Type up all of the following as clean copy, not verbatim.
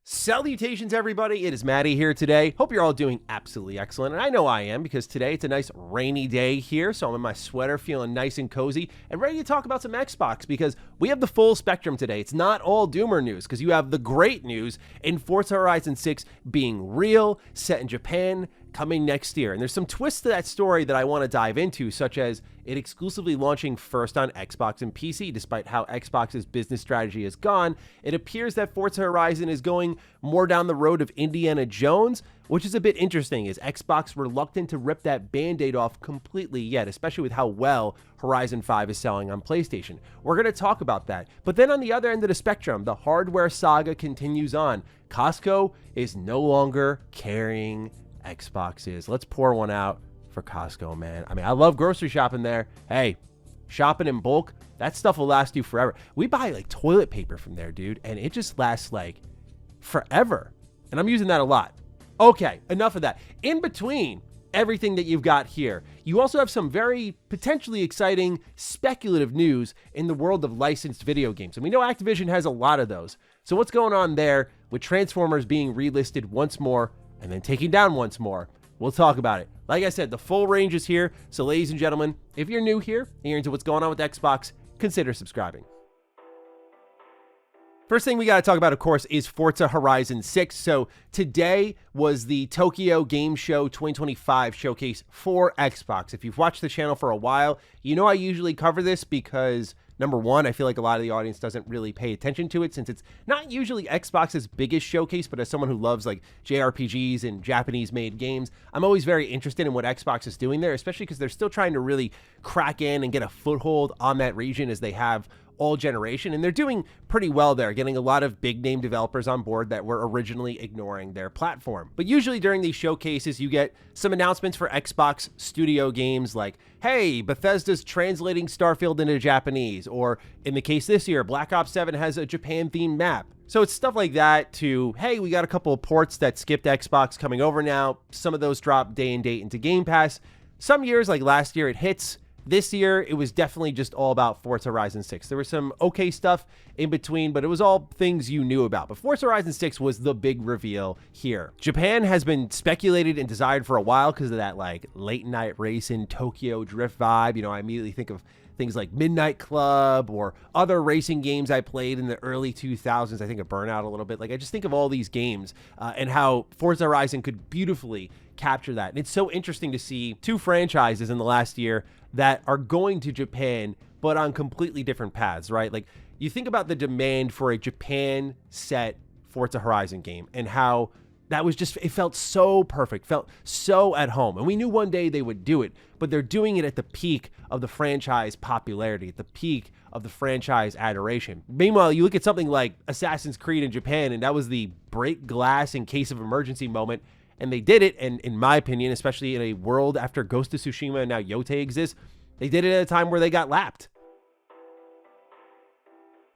Salutations, everybody. It is Matty here today. Hope you're all doing absolutely excellent. And I know I am because today it's a nice rainy day here. So I'm in my sweater feeling nice and cozy and ready to talk about some Xbox because we have the full spectrum today. It's not all doomer news because you have the great news in Forza Horizon 6 being real, set in Japan, coming next year. And there's some twists to that story that I want to dive into, such as it exclusively launching first on Xbox and PC. Despite how Xbox's business strategy has gone, it appears that Forza Horizon is going more down the road of Indiana Jones, which is a bit interesting. Is Xbox reluctant to rip that band-aid off completely yet, especially with how well Horizon 5 is selling on PlayStation? We're going to talk about that. But then on the other end of the spectrum, the hardware saga continues on. Costco is no longer carrying Xboxes. Let's pour one out for Costco, man. I mean, I love grocery shopping there. Hey, shopping in bulk, that stuff will last you forever. We buy like toilet paper from there, dude, and it just lasts like forever. And I'm using that a lot. Okay, enough of that. In between everything that you've got here, you also have some very potentially exciting speculative news in the world of licensed video games. And we know Activision has a lot of those. So what's going on there with Transformers being relisted once more and then taking down once more? We'll talk about it. Like I said, the full range is here. So ladies and gentlemen, if you're new here and you're into what's going on with Xbox, consider subscribing. First thing we got to talk about, of course, is Forza Horizon 6. So today was the Tokyo Game Show 2025 showcase for Xbox. If you've watched the channel for a while, you know I usually cover this because, number one, I feel like a lot of the audience doesn't really pay attention to it since it's not usually Xbox's biggest showcase, but as someone who loves like JRPGs and Japanese-made games, I'm always very interested in what Xbox is doing there, especially because they're still trying to really crack in and get a foothold on that region as they have all generation, and they're doing pretty well there, getting a lot of big name developers on board that were originally ignoring their platform. But usually during these showcases, you get some announcements for Xbox studio games like, hey, Bethesda's translating Starfield into Japanese, or in the case this year, Black Ops 7 has a Japan-themed map. So it's stuff like that to, hey, we got a couple of ports that skipped Xbox coming over now. Some of those drop day and date into Game Pass. Some years, like last year, it hits. This year, it was definitely just all about Forza Horizon 6. There was some okay stuff in between, but it was all things you knew about. But Forza Horizon 6 was the big reveal here. Japan has been speculated and desired for a while because of that like late night race in Tokyo drift vibe. You know, I immediately think of things like Midnight Club or other racing games I played in the early 2000s. I think of Burnout a little bit. Like, I just think of all these games and how Forza Horizon could beautifully capture that. And it's so interesting to see two franchises in the last year that are going to Japan, but on completely different paths, right? Like, you think about the demand for a Japan set Forza Horizon game and how that was just, it felt so perfect, felt so at home. And we knew one day they would do it, but they're doing it at the peak of the franchise popularity, at the peak of the franchise adoration. Meanwhile, you look at something like Assassin's Creed in Japan, and that was the break glass in case of emergency moment. And they did it, and in my opinion, especially in a world after Ghost of Tsushima and now Yote exists, they did it at a time where they got lapped.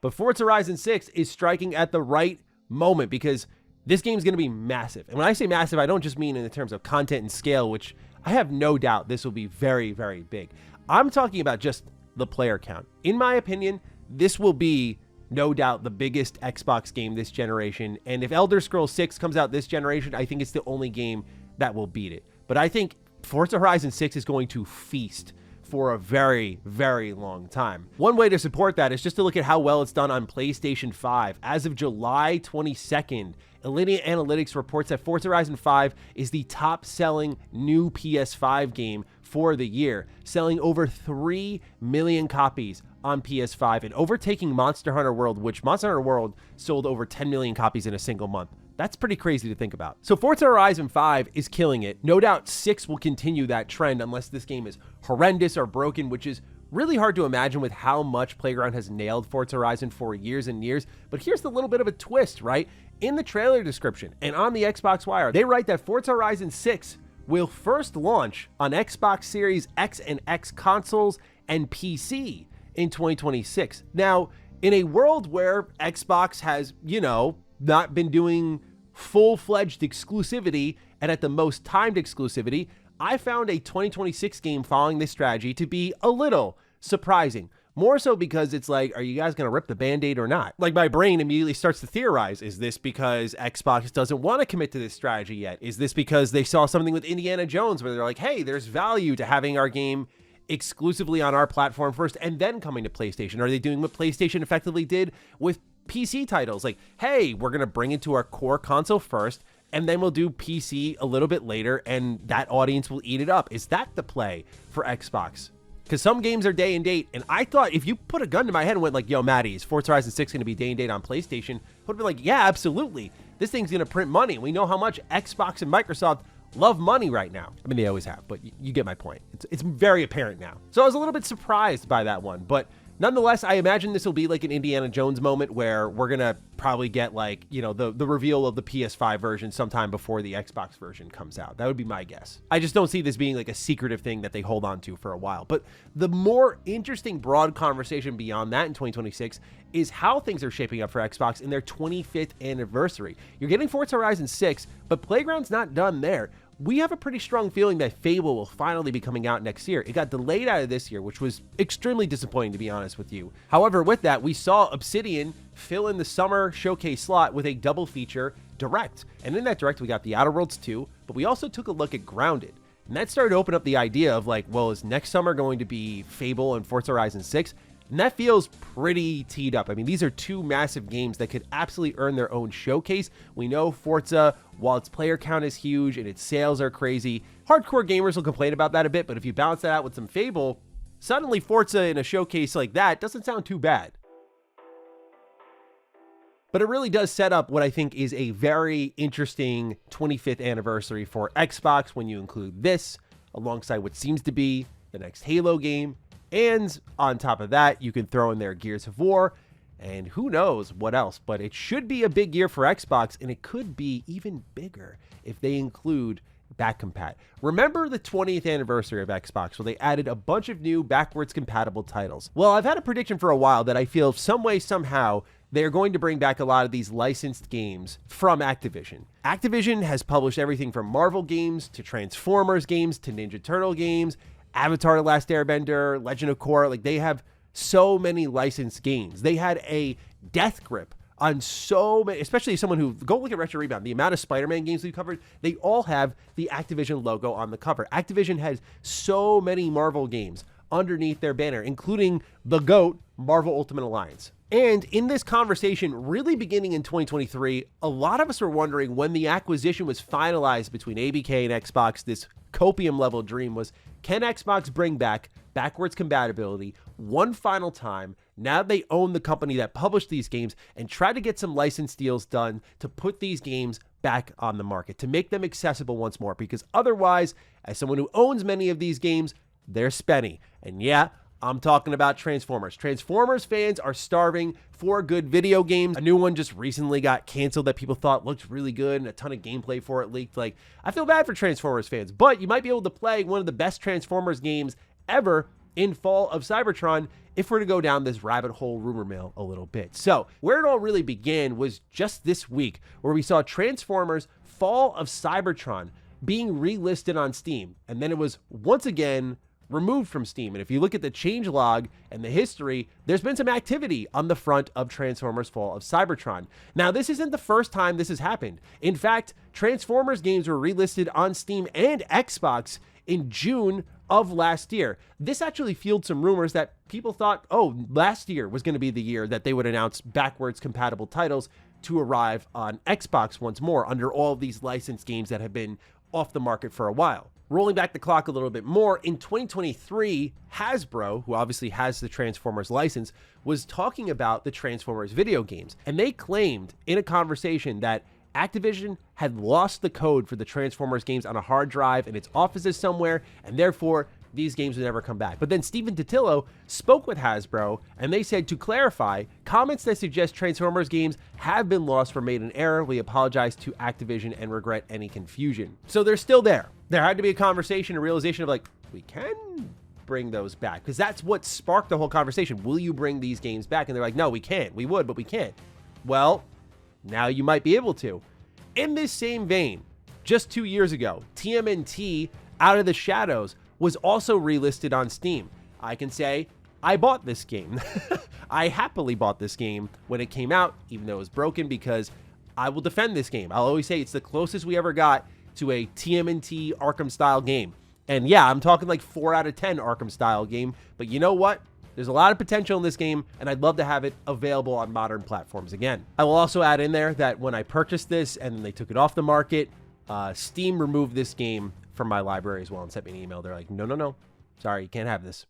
But Forza Horizon 6 is striking at the right moment because this game's going to be massive. And when I say massive, I don't just mean in the terms of content and scale, which I have no doubt this will be very, very big. I'm talking about just the player count. In my opinion, this will be no doubt the biggest Xbox game this generation. And if Elder Scrolls 6 comes out this generation, I think it's the only game that will beat it. But I think Forza Horizon 6 is going to feast for a very, very long time. One way to support that is just to look at how well it's done on PlayStation 5. As of July 22nd, Alinea Analytics reports that Forza Horizon 5 is the top-selling new PS5 game for the year, selling over 3 million copies on PS5 and overtaking Monster Hunter World, which Monster Hunter World sold over 10 million copies in a single month. That's pretty crazy to think about. So Forza Horizon 5 is killing it. No doubt 6 will continue that trend unless this game is horrendous or broken, which is really hard to imagine with how much Playground has nailed Forza Horizon for years and years. But here's the little bit of a twist, right? In the trailer description and on the Xbox Wire, they write that Forza Horizon 6 will first launch on Xbox Series X and X consoles and PC in 2026. Now, in a world where Xbox has, you know, not been doing full-fledged exclusivity and at the most timed exclusivity, I found a 2026 game following this strategy to be a little surprising. More so because it's like, are you guys going to rip the Band-Aid or not? Like, my brain immediately starts to theorize, is this because Xbox doesn't want to commit to this strategy yet? Is this because they saw something with Indiana Jones where they're like, hey, there's value to having our game exclusively on our platform first and then coming to PlayStation? Are they doing what PlayStation effectively did with PC titles? Like, hey, we're going to bring it to our core console first, and then we'll do PC a little bit later, and that audience will eat it up. Is that the play for Xbox? Because some games are day and date, and I thought if you put a gun to my head and went like, yo, Matty, is Forza Horizon 6 going to be day and date on PlayStation? I would be like, yeah, absolutely. This thing's going to print money. We know how much Xbox and Microsoft love money right now. I mean, they always have, but you get my point. It's very apparent now. So I was a little bit surprised by that one, but nonetheless, I imagine this will be like an Indiana Jones moment where we're going to probably get like, you know, the reveal of the PS5 version sometime before the Xbox version comes out. That would be my guess. I just don't see this being like a secretive thing that they hold on to for a while. But the more interesting broad conversation beyond that in 2026 is how things are shaping up for Xbox in their 25th anniversary. You're getting Forza Horizon 6, but Playground's not done there. We have a pretty strong feeling that Fable will finally be coming out next year. It got delayed out of this year, which was extremely disappointing, to be honest with you. However, with that, we saw Obsidian fill in the summer showcase slot with a double feature direct. And in that direct, we got The Outer Worlds 2, but we also took a look at Grounded. And that started to open up the idea of like, well, is next summer going to be Fable and Forza Horizon 6? And that feels pretty teed up. I mean, these are two massive games that could absolutely earn their own showcase. We know Forza, while its player count is huge and its sales are crazy, hardcore gamers will complain about that a bit, but if you balance that out with some Fable, suddenly Forza in a showcase like that doesn't sound too bad. But it really does set up what I think is a very interesting 25th anniversary for Xbox when you include this alongside what seems to be the next Halo game. And on top of that, you can throw in their Gears of War and who knows what else. But it should be a big year for Xbox, and it could be even bigger if they include back compat. Remember the 20th anniversary of Xbox where they added a bunch of new backwards compatible titles? Well, I've had a prediction for a while that I feel some way, somehow, they're going to bring back a lot of these licensed games from Activision. Activision has published everything from Marvel games to Transformers games to Ninja Turtle games, Avatar: The Last Airbender, Legend of Korra. Like, they have so many licensed games. They had a death grip on so many, especially someone who, go look at Retro Rebound, the amount of Spider-Man games we've covered, they all have the Activision logo on the cover. Activision has so many Marvel games underneath their banner, including the GOAT, Marvel Ultimate Alliance. And in this conversation, really beginning in 2023, a lot of us were wondering when the acquisition was finalized between ABK and Xbox, this copium level dream was, can Xbox bring back backwards compatibility one final time now they own the company that published these games, and try to get some license deals done to put these games back on the market, to make them accessible once more, because otherwise, as someone who owns many of these games, they're spenny. And yeah, I'm talking about Transformers. Transformers fans are starving for good video games. A new one just recently got canceled that people thought looked really good and a ton of gameplay for it leaked. Like, I feel bad for Transformers fans, but you might be able to play one of the best Transformers games ever in Fall of Cybertron if we're to go down this rabbit hole rumor mill a little bit. So where it all really began was just this week, where we saw Transformers Fall of Cybertron being relisted on Steam. And then it was once again removed from Steam. And if you look at the changelog and the history, there's been some activity on the front of Transformers Fall of Cybertron. Now, this isn't the first time this has happened. In fact, Transformers games were relisted on Steam and Xbox in June of last year. This actually fueled some rumors that people thought, oh, last year was going to be the year that they would announce backwards compatible titles to arrive on Xbox once more under all of these licensed games that have been off the market for a while. Rolling back the clock a little bit more, in 2023, Hasbro, who obviously has the Transformers license, was talking about the Transformers video games. And they claimed in a conversation that Activision had lost the code for the Transformers games on a hard drive in its offices somewhere, and therefore these games would never come back. But then Stephen Totilo spoke with Hasbro, and they said, to clarify, comments that suggest Transformers games have been lost were made in error. We apologize to Activision and regret any confusion. So they're still there. There had to be a conversation, a realization of like, we can bring those back, because that's what sparked the whole conversation. Will you bring these games back? And they're like, no, we can't. We would, but we can't. Well, now you might be able to. In this same vein, just 2 years ago, TMNT Out of the Shadows was also relisted on Steam. I can say I bought this game. I happily bought this game when it came out, even though it was broken, because I will defend this game. I'll always say it's the closest we ever got to a TMNT Arkham style game. And yeah, I'm talking like 4 out of 10 Arkham style game, but you know what? There's a lot of potential in this game, and I'd love to have it available on modern platforms again. I will also add in there that when I purchased this and then they took it off the market, Steam removed this game from my library as well and sent me an email. They're like, no, sorry, you can't have this.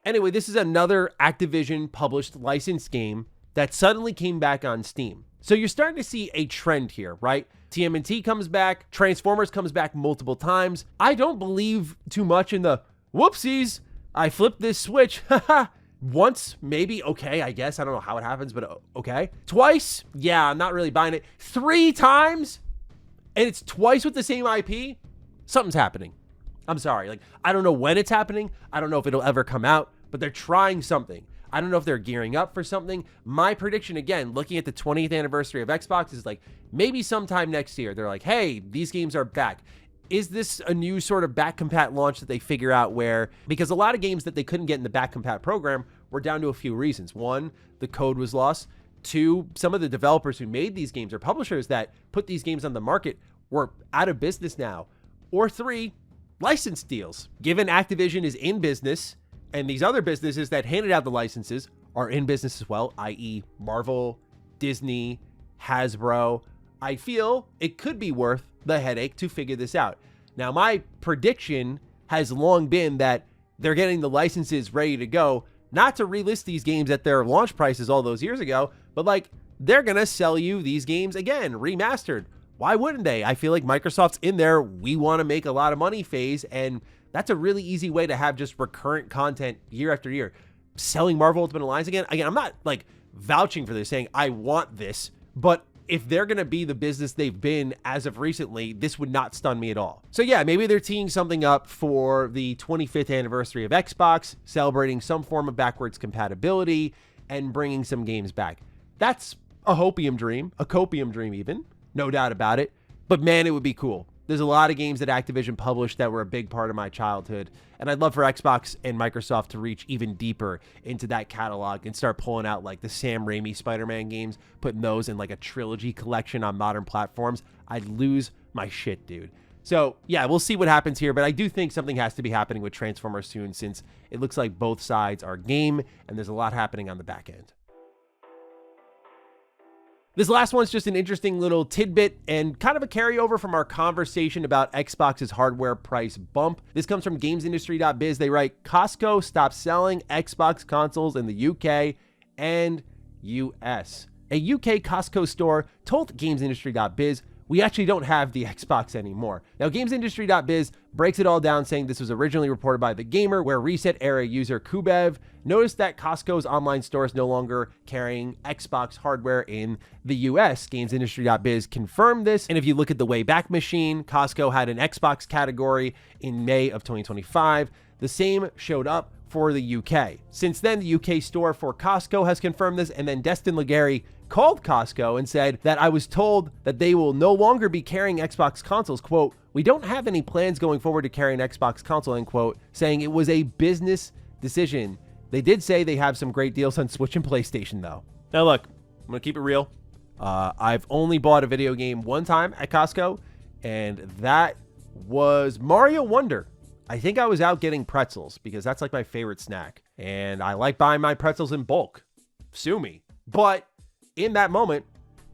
Anyway, this is another Activision published licensed game that suddenly came back on Steam. So you're starting to see a trend here, right? TMNT comes back, Transformers comes back multiple times. I don't believe too much in the whoopsies, I flipped this switch, once, maybe, okay, I guess. I don't know how it happens, but okay. Twice, yeah, I'm not really buying it. 3 times, and it's twice with the same IP, something's happening. I'm sorry, like, I don't know when it's happening. I don't know if it'll ever come out, but they're trying something. I don't know if they're gearing up for something. My prediction, again, looking at the 20th anniversary of Xbox, is like, maybe sometime next year, they're like, hey, these games are back. Is this a new sort of back compat launch that they figure out where, because a lot of games that they couldn't get in the back compat program were down to a few reasons. 1, the code was lost. 2, some of the developers who made these games or publishers that put these games on the market were out of business now. Or 3, license deals. Given Activision is in business and these other businesses that handed out the licenses are in business as well, i.e. Marvel, Disney, Hasbro, I feel it could be worth the headache to figure this out. Now, my prediction has long been that they're getting the licenses ready to go, not to relist these games at their launch prices all those years ago, but like they're going to sell you these games again, remastered. Why wouldn't they? I feel like Microsoft's in there, we want to make a lot of money phase, and that's a really easy way to have just recurrent content year after year. Selling Marvel Ultimate Alliance again, I'm not like vouching for this, saying I want this, but if they're going to be the business they've been as of recently, this would not stun me at all. So yeah, maybe they're teeing something up for the 25th anniversary of Xbox, celebrating some form of backwards compatibility and bringing some games back. That's a hopium dream, a copium dream even, no doubt about it. But man, it would be cool. There's a lot of games that Activision published that were a big part of my childhood, and I'd love for Xbox and Microsoft to reach even deeper into that catalog and start pulling out like the Sam Raimi Spider-Man games, putting those in like a trilogy collection on modern platforms. I'd lose my shit, dude. So yeah, we'll see what happens here, but I do think something has to be happening with Transformers soon, since it looks like both sides are game and there's a lot happening on the back end. This last one's just an interesting little tidbit and kind of a carryover from our conversation about Xbox's hardware price bump. This comes from gamesindustry.biz. They write, Costco stopped selling Xbox consoles in the UK and US. A UK Costco store told gamesindustry.biz, we actually don't have the Xbox anymore. Now, gamesindustry.biz breaks it all down, saying this was originally reported by The Gamer, where Reset Era user Kubev noticed that Costco's online store is no longer carrying Xbox hardware in the US. Gamesindustry.biz confirmed this, and if you look at the Wayback Machine, Costco had an Xbox category in May of 2025. The same showed up for the UK. Since then, the UK store for Costco has confirmed this, and then Destin Legary called Costco and said that I was told that they will no longer be carrying Xbox consoles. Quote, we don't have any plans going forward to carry an Xbox console, end quote, saying it was a business decision. They did say they have some great deals on Switch and PlayStation though. Now look, I'm gonna keep it real. I've only bought a video game one time at Costco, and that was Mario Wonder. I think I was out getting pretzels because that's like my favorite snack, and I like buying my pretzels in bulk. Sue me. But in that moment,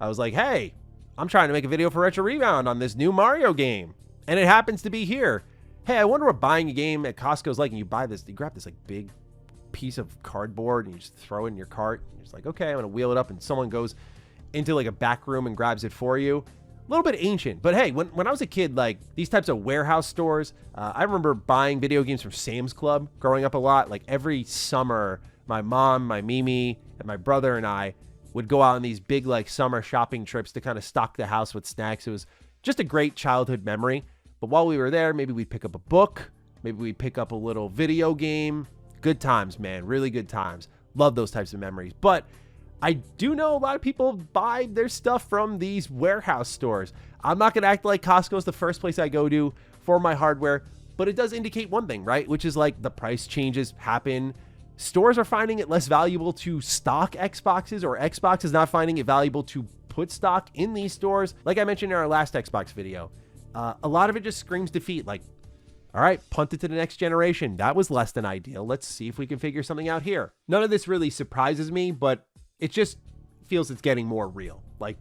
I was like, hey, I'm trying to make a video for Retro Rebound on this new Mario game, and it happens to be here. Hey, I wonder what buying a game at Costco is like, and you buy this, you grab this like big piece of cardboard and you just throw it in your cart. And you're just like, okay, I'm gonna wheel it up, and someone goes into like a back room and grabs it for you. A little bit ancient, but hey, when I was a kid, like these types of warehouse stores, I remember buying video games from Sam's Club growing up a lot. Like every summer, my mom, my Mimi, and my brother and I would go out on these big like summer shopping trips to kind of stock the house with snacks. It was just a great childhood memory. But while we were there, maybe we'd pick up a book, maybe we'd pick up a little video game. Good times, man, really good times. Love those types of memories. But I do know a lot of people buy their stuff from these warehouse stores. I'm not going to act like Costco is the first place I go to for my hardware, but it does indicate one thing, right? Which is like the price changes happen. Stores are finding it less valuable to stock Xboxes, or Xbox is not finding it valuable to put stock in these stores. Like I mentioned in our last Xbox video, a lot of it just screams defeat. Like, all right, punt it to the next generation. That was less than ideal. Let's see if we can figure something out here. None of this really surprises me, but it just feels it's getting more real. Like,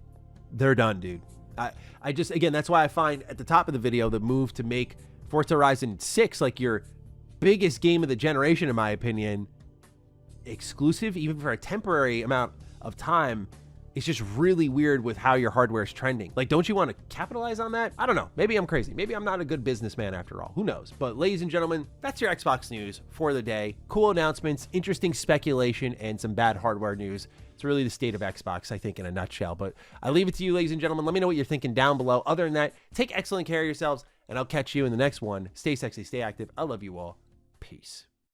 they're done, dude. I just, again, that's why I find at the top of the video, the move to make Forza Horizon 6 like your biggest game of the generation, in my opinion, exclusive, even for a temporary amount of time, it's just really weird with how your hardware is trending. Like, don't you want to capitalize on that? I don't know. Maybe I'm crazy. Maybe I'm not a good businessman after all. Who knows? But ladies and gentlemen, that's your Xbox news for the day. Cool announcements, interesting speculation, and some bad hardware news. It's really the state of Xbox, I think, in a nutshell. But I leave it to you, ladies and gentlemen. Let me know what you're thinking down below. Other than that, take excellent care of yourselves, and I'll catch you in the next one. Stay sexy, stay active. I love you all. Peace.